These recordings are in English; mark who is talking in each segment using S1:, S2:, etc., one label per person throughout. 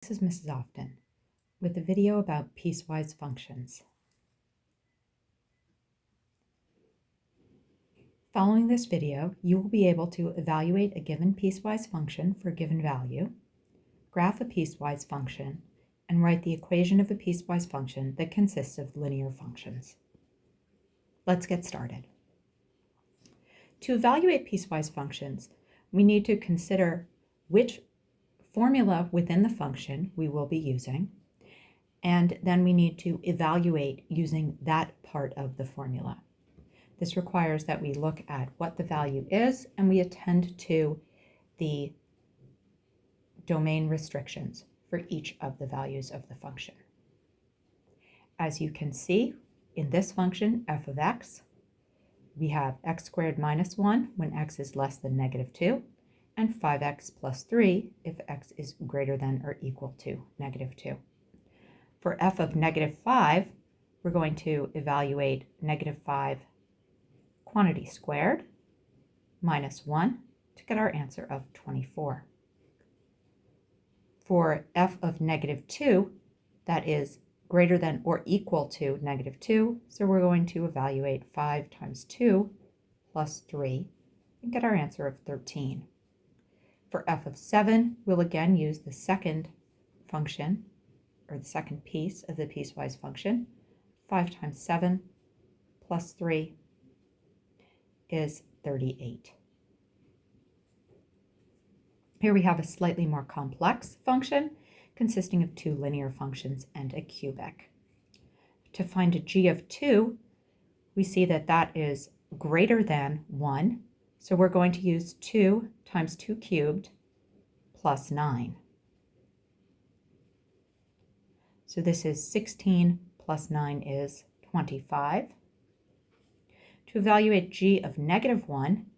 S1: This is Mrs. Often with a video about piecewise functions. Following this video, you will be able to evaluate a given piecewise function for a given value, graph a piecewise function, and write the equation of a piecewise function that consists of linear functions. Let's get started. To evaluate piecewise functions, we need to consider which formula within the function we will be using, and then we need to evaluate using that part of the formula. This requires that we look at what the value is and we attend to the domain restrictions for each of the values of the function. As you can see, in this function, f of x, we have x squared minus 1 when x is less than -2, and 5x plus 3 if x is greater than or equal to -2. For f of -5, we're going to evaluate -5 quantity squared minus 1 to get our answer of 24. For f of -2, that is greater than or equal to -2, so we're going to evaluate 5 times 2 plus 3 and get our answer of 13. For f of 7, we'll again use the second function, or the second piece of the piecewise function. 5 times 7 plus 3 is 38. Here we have a slightly more complex function consisting of two linear functions and a cubic. To find a g of 2, we see that that is greater than 1, so we're going to use 2 times 2 cubed plus 9. So this is 16 plus 9 is 25. To evaluate g of -1,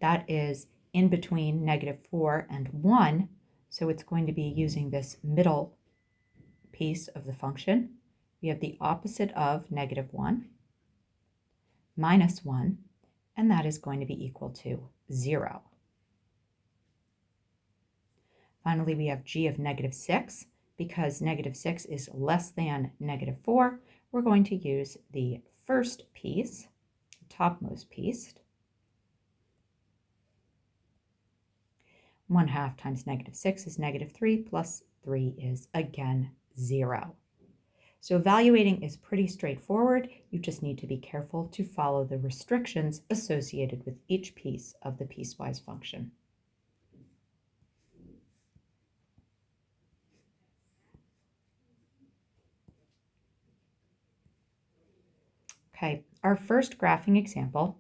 S1: that is in between -4 and 1, so it's going to be using this middle piece of the function. We have the opposite of -1, minus 1, and that is going to be equal to 0. Finally, we have g of -6. Because -6 is less than -4, we're going to use the first piece, the topmost piece. 1/2 times -6 is -3, plus 3 is again 0. So evaluating is pretty straightforward. You just need to be careful to follow the restrictions associated with each piece of the piecewise function. Okay, our first graphing example.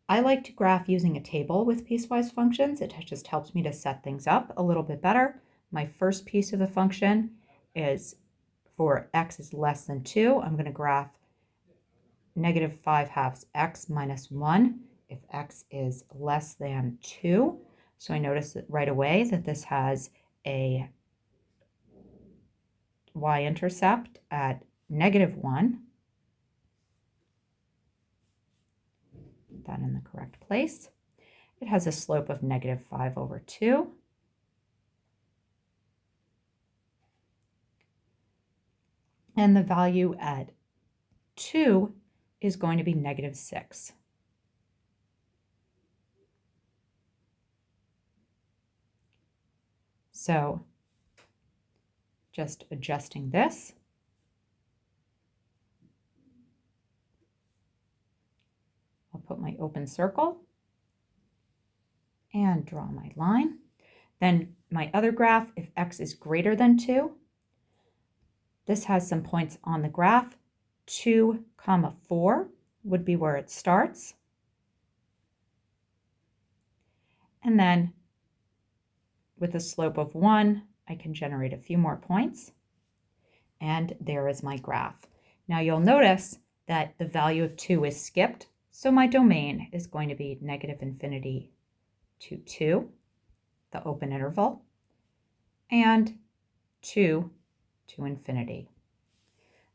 S1: I like to graph using a table with piecewise functions. It just helps me to set things up a little bit better. My first piece of the function is for x is less than 2. I'm going to graph -5/2 x minus 1 if x is less than 2. So I notice that right away that this has a y-intercept at -1. That in the correct place. It has a slope of -5/2. And the value at 2 is going to be -6. So just adjusting this. I'll put my open circle and draw my line. Then my other graph, if x is greater than 2, this has some points on the graph. 2, 4 would be where it starts. And then with a slope of 1, I can generate a few more points. And there is my graph. Now you'll notice that the value of 2 is skipped. So my domain is going to be -∞ to 2, the open interval, and 2 to infinity.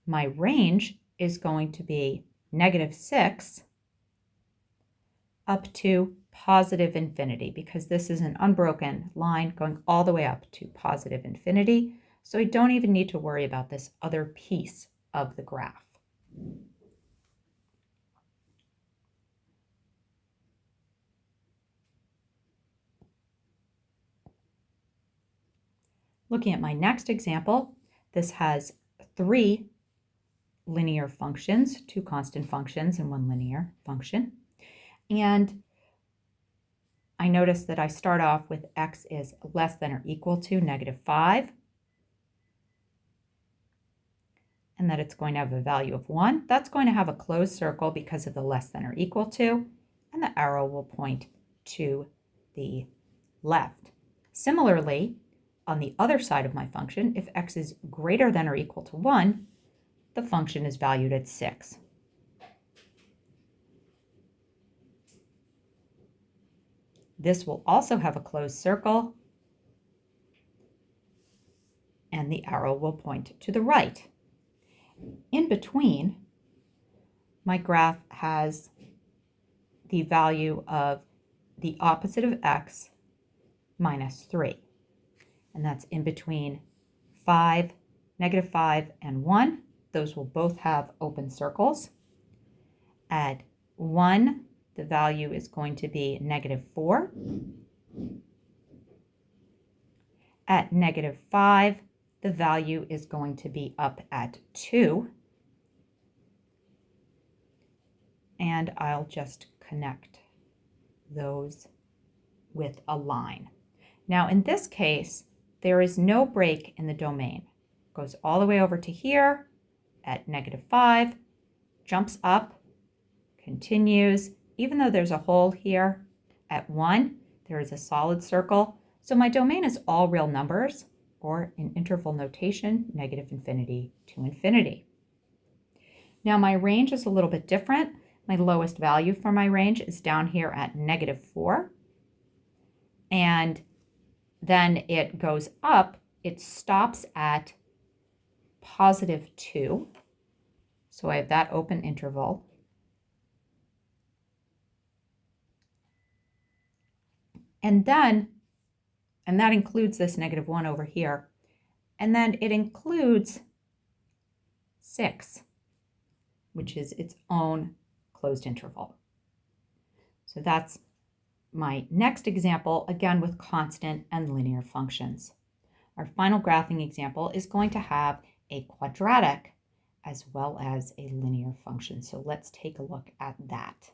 S1: My range is going to be -6 up to positive infinity, because this is an unbroken line going all the way up to positive infinity. So I don't even need to worry about this other piece of the graph. Looking at my next example, this has 3 linear functions, 2 constant functions and 1 linear function. And I notice that I start off with x is less than or equal to -5, and that it's going to have a value of 1. That's going to have a closed circle because of the less than or equal to, and the arrow will point to the left. Similarly, on the other side of my function, if x is greater than or equal to 1, the function is valued at 6. This will also have a closed circle, and the arrow will point to the right. In between, my graph has the value of the opposite of x minus 3. And that's in between -5 and 1. Those will both have open circles. At 1, the value is going to be -4. At -5, the value is going to be up at 2. And I'll just connect those with a line. Now in this case, there is no break in the domain. It goes all the way over to here at -5, jumps up, continues, even though there's a hole here at 1, there is a solid circle. So my domain is all real numbers, or in interval notation, -infinity to infinity. Now my range is a little bit different. My lowest value for my range is down here at -4. And then it goes up, it stops at +2. So I have that open interval. And that includes this -1 over here. And then it includes 6, which is its own closed interval. So that's my next example, again with constant and linear functions. Our final graphing example is going to have a quadratic as well as a linear function. So let's take a look at that.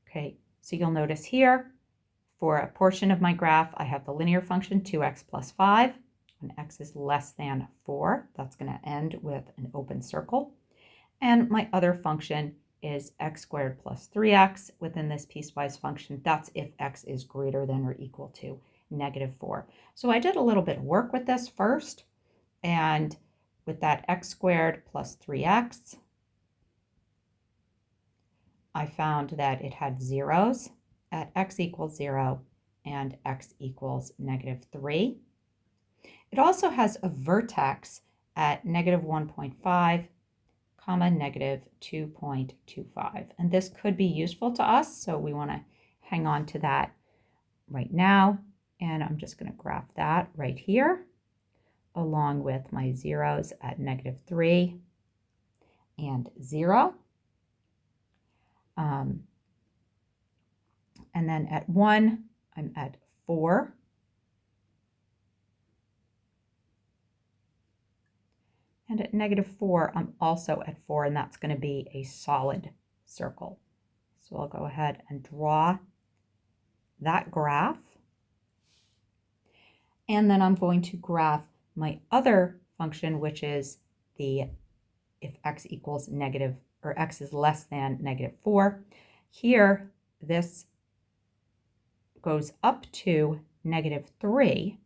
S1: Okay, so you'll notice here, for a portion of my graph, I have the linear function 2x plus 5. When x is less than 4, that's going to end with an open circle. And my other function is x squared plus 3x within this piecewise function. That's if x is greater than or equal to -4. So I did a little bit of work with this first, and with that x squared plus 3x, I found that it had zeros at x equals 0 and x equals -3. It also has a vertex at -1.5, -2.25. And this could be useful to us, so we want to hang on to that right now. And I'm just going to graph that right here, along with my zeros at -3 and 0. And then at 1, I'm at 4. And at -4, I'm also at 4, and that's going to be a solid circle. So I'll go ahead and draw that graph. And then I'm going to graph my other function, which is the if x equals negative, or x is less than -4. Here, this goes up to -3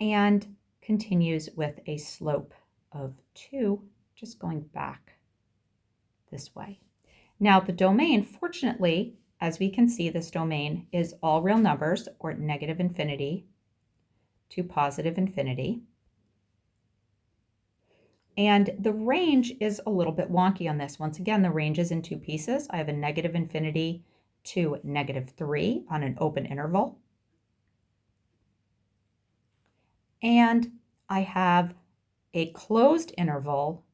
S1: and continues with a slope of 2, just going back this way. Now the domain, fortunately, as we can see, this domain is all real numbers, or -infinity to +infinity. And the range is a little bit wonky on this. Once again, the range is in two pieces. I have a negative infinity to -3 on an open interval. And I have a closed interval,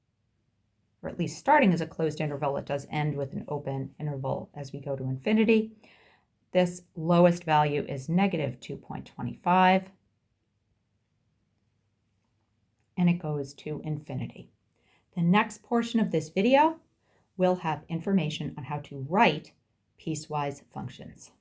S1: or at least starting as a closed interval. It does end with an open interval as we go to infinity. This lowest value is -2.25, and it goes to infinity. The next portion of this video will have information on how to write piecewise functions.